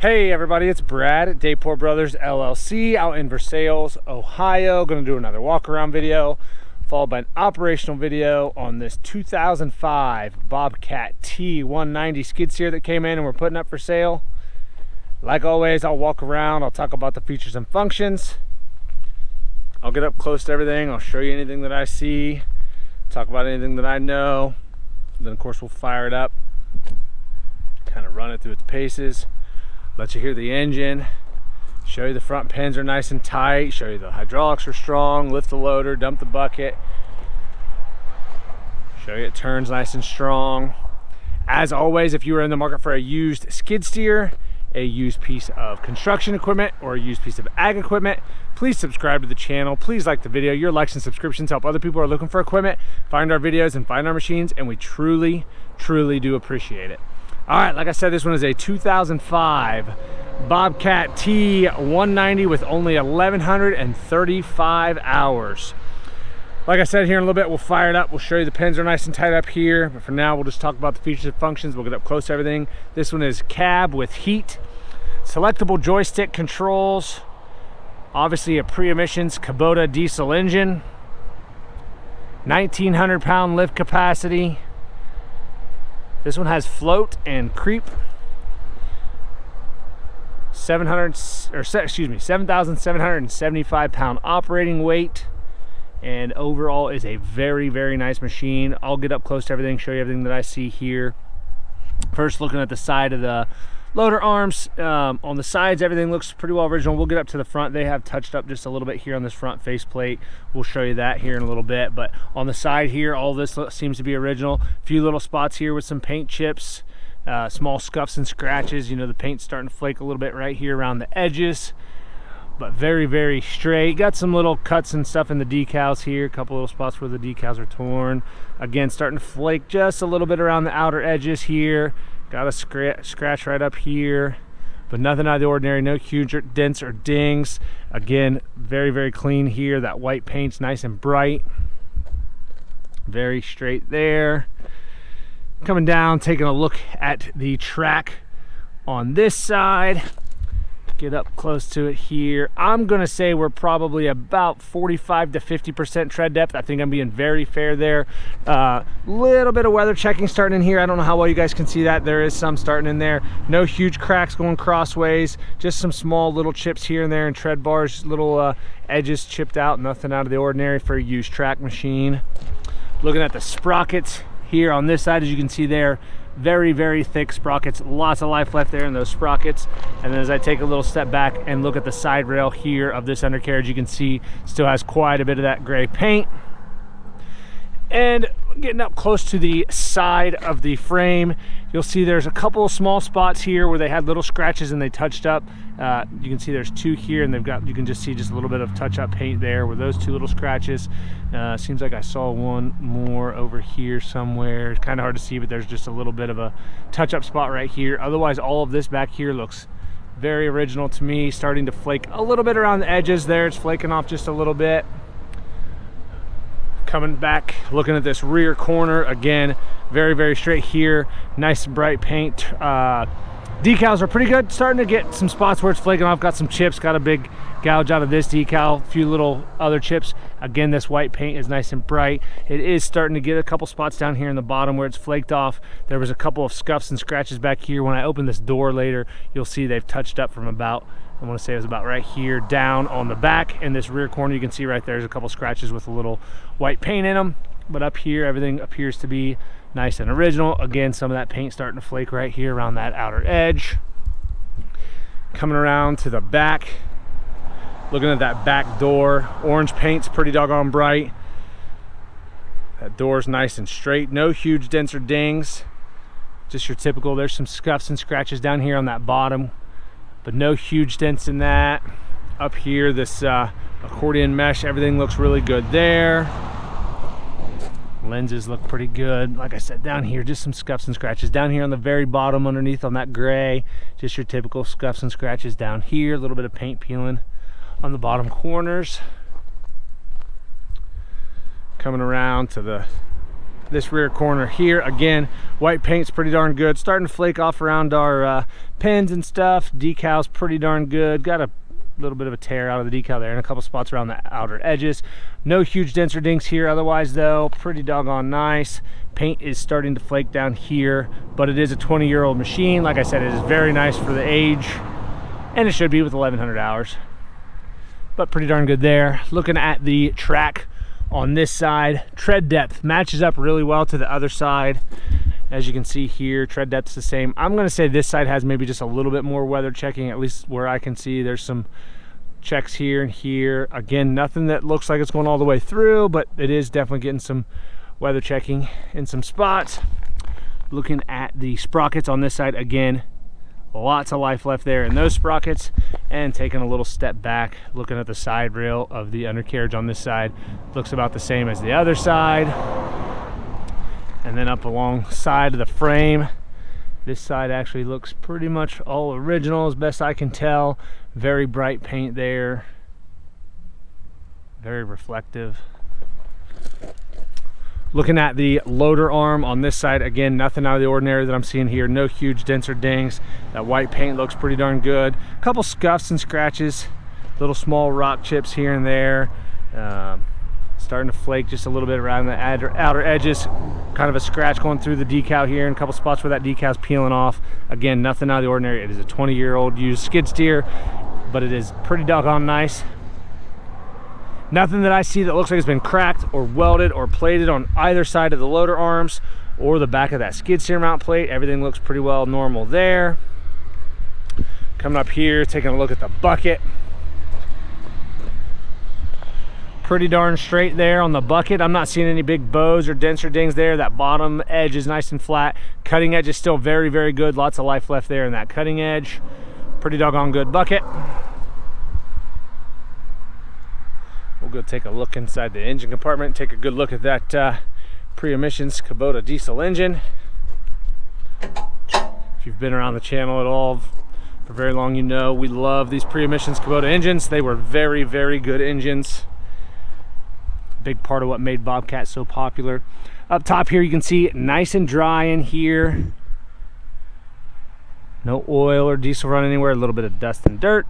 Hey everybody, it's Brad at Dayport Brothers LLC out in Versailles, Ohio. Going to do another walk around video followed by an operational video on this 2005 Bobcat T190 skid steer that came in and we're putting up for sale. Like always, I'll walk around, I'll talk about the features and functions. I'll get up close to everything, I'll show you anything that I see, talk about anything that I know. Then of course we'll fire it up, kind of run it through its paces. Let you hear the engine, show you the front pins are nice and tight, show you the hydraulics are strong, lift the loader, dump the bucket, show you it turns nice and strong. As always, if you are in the market for a used skid steer, a used piece of construction equipment, or a used piece of ag equipment, please subscribe to the channel. Please like the video. Your likes and subscriptions help other people who are looking for equipment find our videos and find our machines, and we truly do appreciate it. All right, like I said, this one is a 2005 Bobcat T190 with only 1,135 hours. Like I said, here in a little bit, we'll fire it up. We'll show you the pins are nice and tight up here. But for now, we'll just talk about the features and functions. We'll get up close to everything. This one is cab with heat, selectable joystick controls, obviously a pre-emissions Kubota diesel engine, 1,900 pound lift capacity. This one has float and creep. 7,775 pound operating weight, and overall is a very nice machine. I'll get up close to everything, show you everything that I see here. First, looking at the side of the loader arms, on the sides everything looks pretty well original. We'll get up to the front. They have touched up just a little bit here on this front faceplate. We'll show you that here in a little bit, but on the side here, all this seems to be original. A few little spots here with some paint chips, small scuffs and scratches. You know, the paint's starting to flake a little bit right here around the edges, but very straight. Got some little cuts and stuff in the decals here, a couple little spots where the decals are torn. Again, starting to flake just a little bit around the outer edges here. Got a scratch right up here, but nothing out of the ordinary, no huge dents or dings. Again, very clean here. That white paint's nice and bright, very straight there. Coming down, taking a look at the track on this side. Get up close to it here. I'm gonna say we're probably about 45 to 50% tread depth. I think I'm being very fair there. Little bit of weather checking starting in here. I don't know how well you guys can see that. There is some starting in there. No huge cracks going crossways, just some small little chips here and there, and tread bars, little edges chipped out. Nothing out of the ordinary for a used track machine. Looking at the sprockets here on this side, as you can see there, very thick sprockets, lots of life left there in those sprockets. And then as I take a little step back and look at the side rail here of this undercarriage, you can see still has quite a bit of that gray paint. And getting up close to the side of the frame, you'll see there's a couple of small spots here where they had little scratches and they touched up. You can see there's two here, and you can just see just a little bit of touch-up paint there with those two little scratches. Seems like I saw one more over here somewhere. It's kind of hard to see, but there's just a little bit of a touch-up spot right here. Otherwise, all of this back here looks very original to me. Starting to flake a little bit around the edges there. It's flaking off just a little bit. Coming back, looking at this rear corner, again, very straight here. Nice bright paint. Decals are pretty good. Starting to get some spots where it's flaking off. Got some chips, got a big gouge out of this decal, a few little other chips. Again, this white paint is nice and bright. It is starting to get a couple spots down here in the bottom where it's flaked off. There was a couple of scuffs and scratches back here. When I open this door later, you'll see they've touched up from about, I want to say it was about right here down on the back. In this rear corner, you can see right there's a couple scratches with a little white paint in them. But up here, everything appears to be nice and original. Again, some of that paint starting to flake right here around that outer edge. Coming around to the back, looking at that back door. Orange paint's pretty doggone bright. That door's nice and straight. No huge dents or dings. Just your typical, there's some scuffs and scratches down here on that bottom, but no huge dents in that. Up here, this accordion mesh, everything looks really good there. Lenses look pretty good. Like I said, down here, just some scuffs and scratches. Down here on the very bottom underneath on that gray, just your typical scuffs and scratches down here. A little bit of paint peeling on the bottom corners. Coming around to the this rear corner here. Again, white paint's pretty darn good. Starting to flake off around our pins and stuff. Decal's pretty darn good. Got a little bit of a tear out of the decal there and a couple spots around the outer edges. No huge dents or dinks here otherwise though. Pretty doggone nice. Paint is starting to flake down here, but it is a 20-year-old machine. Like I said, it is very nice for the age, and it should be with 1,100 hours. But pretty darn good there. Looking at the track on this side, tread depth matches up really well to the other side. As you can see here, tread depth's the same. I'm gonna say this side has maybe just a little bit more weather checking, at least where I can see. There's some checks here and here. Again, nothing that looks like it's going all the way through, but it is definitely getting some weather checking in some spots. Looking at the sprockets on this side, again, lots of life left there in those sprockets. And taking a little step back, looking at the side rail of the undercarriage on this side, looks about the same as the other side. And then up alongside of the frame, this side actually looks pretty much all original as best I can tell. Very bright paint there, very reflective. Looking at the loader arm on this side, again, nothing out of the ordinary that I'm seeing here. No huge dents or dings. That white paint looks pretty darn good. A couple scuffs and scratches, little small rock chips here and there. Starting to flake just a little bit around the outer edges. Kind of a scratch going through the decal here, and a couple spots where that decal's peeling off. Again, nothing out of the ordinary. It is a 20-year-old used skid steer, but it is pretty doggone nice. Nothing that I see that looks like it's been cracked or welded or plated on either side of the loader arms or the back of that skid steer mount plate. Everything looks pretty well normal there. Coming up here, taking a look at the bucket. Pretty darn straight there on the bucket. I'm not seeing any big bows or dents or dings there. That bottom edge is nice and flat. Cutting edge is still very, very good. Lots of life left there in that cutting edge. Pretty doggone good bucket. We'll go take a look inside the engine compartment, take a good look at that pre-emissions Kubota diesel engine. If you've been around the channel at all for very long, you know we love these pre-emissions Kubota engines. They were very, very good engines. Big part of what made Bobcat so popular. Up top here you can see nice and dry in here. No oil or diesel run anywhere, a little bit of dust and dirt.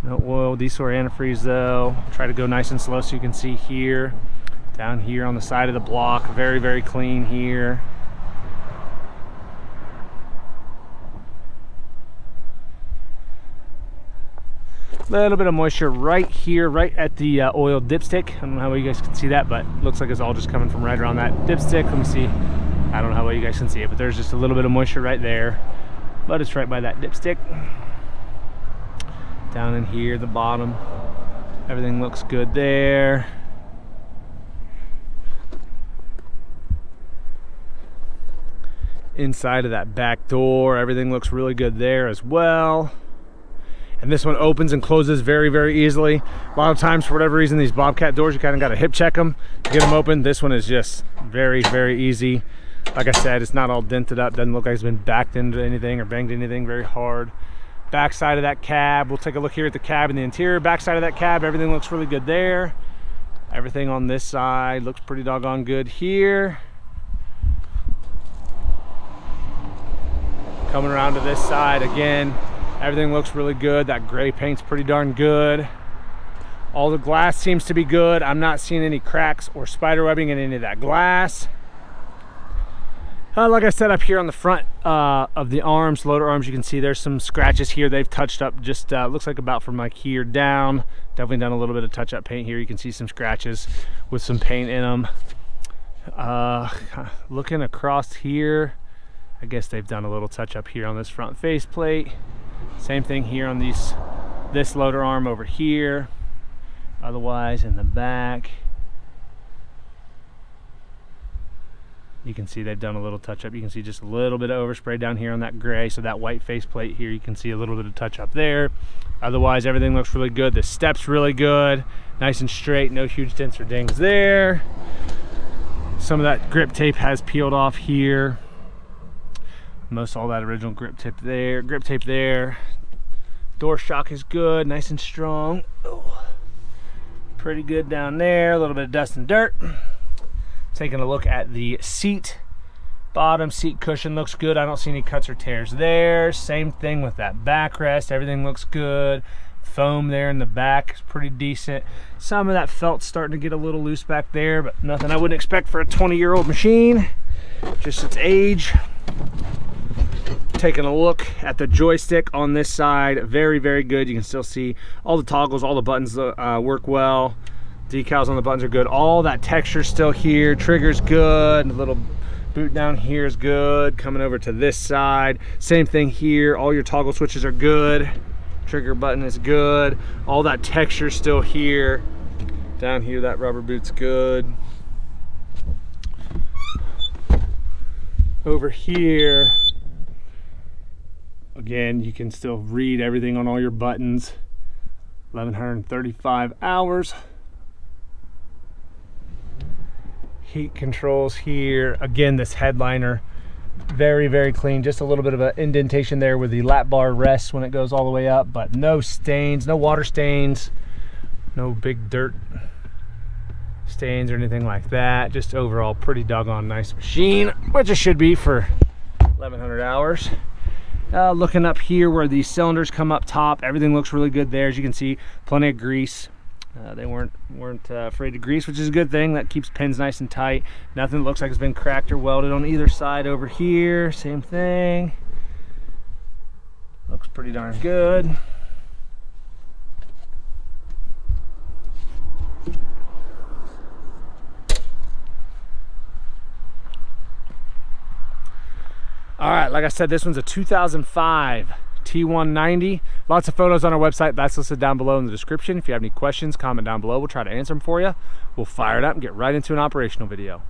No oil, diesel or antifreeze though. Try to go nice and slow so you can see here. Down here on the side of the block, very, very clean here. A little bit of moisture right here, right at the oil dipstick. I don't know how well you guys can see that, but looks like it's all just coming from right around that dipstick. Let me see. I don't know how well you guys can see it, but there's just a little bit of moisture right there. But it's right by that dipstick. Down in here, the bottom, everything looks good there. Inside of that back door, everything looks really good there as well. And this one opens and closes very, very easily. A lot of times, for whatever reason, these Bobcat doors, you kind of got to hip check them to get them open. This one is just very, very easy. Like I said, it's not all dented up, doesn't look like it's been backed into anything or banged anything very hard. Back side of that cab, we'll take a look here at the cab and the interior. Back side of that cab, everything looks really good there. Everything on this side looks pretty doggone good here. Coming around to this side again, everything looks really good. That gray paint's pretty darn good. All the glass seems to be good. I'm not seeing any cracks or spider webbing in any of that glass. Like I said, up here on the front of the arms, loader arms, you can see there's some scratches here. They've touched up just looks like about from like here down. Definitely done a little bit of touch-up paint here. You can see some scratches with some paint in them. Looking across here, I guess they've done a little touch-up here on this front faceplate. Same thing here on this loader arm over here. Otherwise, in the back, you can see they've done a little touch-up. You can see just a little bit of overspray down here on that gray. So that white faceplate here, you can see a little bit of touch-up there. Otherwise, everything looks really good. The step's really good, nice and straight. No huge dents or dings there. Some of that grip tape has peeled off here. Most all that original grip tape there. Door shock is good, nice and strong. Oh, pretty good down there. A little bit of dust and dirt. Taking a look at the seat. Bottom seat cushion looks good. I don't see any cuts or tears there. Same thing with that backrest. Everything looks good. Foam there in the back is pretty decent. Some of that felt's starting to get a little loose back there, but nothing I wouldn't expect for a 20-year-old machine. Just its age. Taking a look at the joystick on this side. Very, very good. You can still see all the toggles, all the buttons work well. Decals on the buttons are good. All that texture still here. Trigger's good. The little boot down here is good. Coming over to this side, same thing here. All your toggle switches are good. Trigger button is good. All that texture still here. Down here, that rubber boot's good. Over here, again, you can still read everything on all your buttons. 1135 hours. Heat controls here. Again, this headliner, very, very clean. Just a little bit of an indentation there where the lap bar rests when it goes all the way up, but no stains, no water stains, no big dirt stains or anything like that. Just overall pretty doggone nice machine, which it should be for 1100 hours. Looking up here where these cylinders come up top, everything looks really good there. As you can see, plenty of grease. They weren't afraid to grease, which is a good thing. That keeps pins nice and tight. Nothing looks like it's been cracked or welded on either side. Over here, same thing. Looks pretty darn good. All right, like I said, this one's a 2005 T190. Lots of photos on our website. That's listed down below in the description. If you have any questions, comment down below. We'll try to answer them for you. We'll fire it up and get right into an operational video.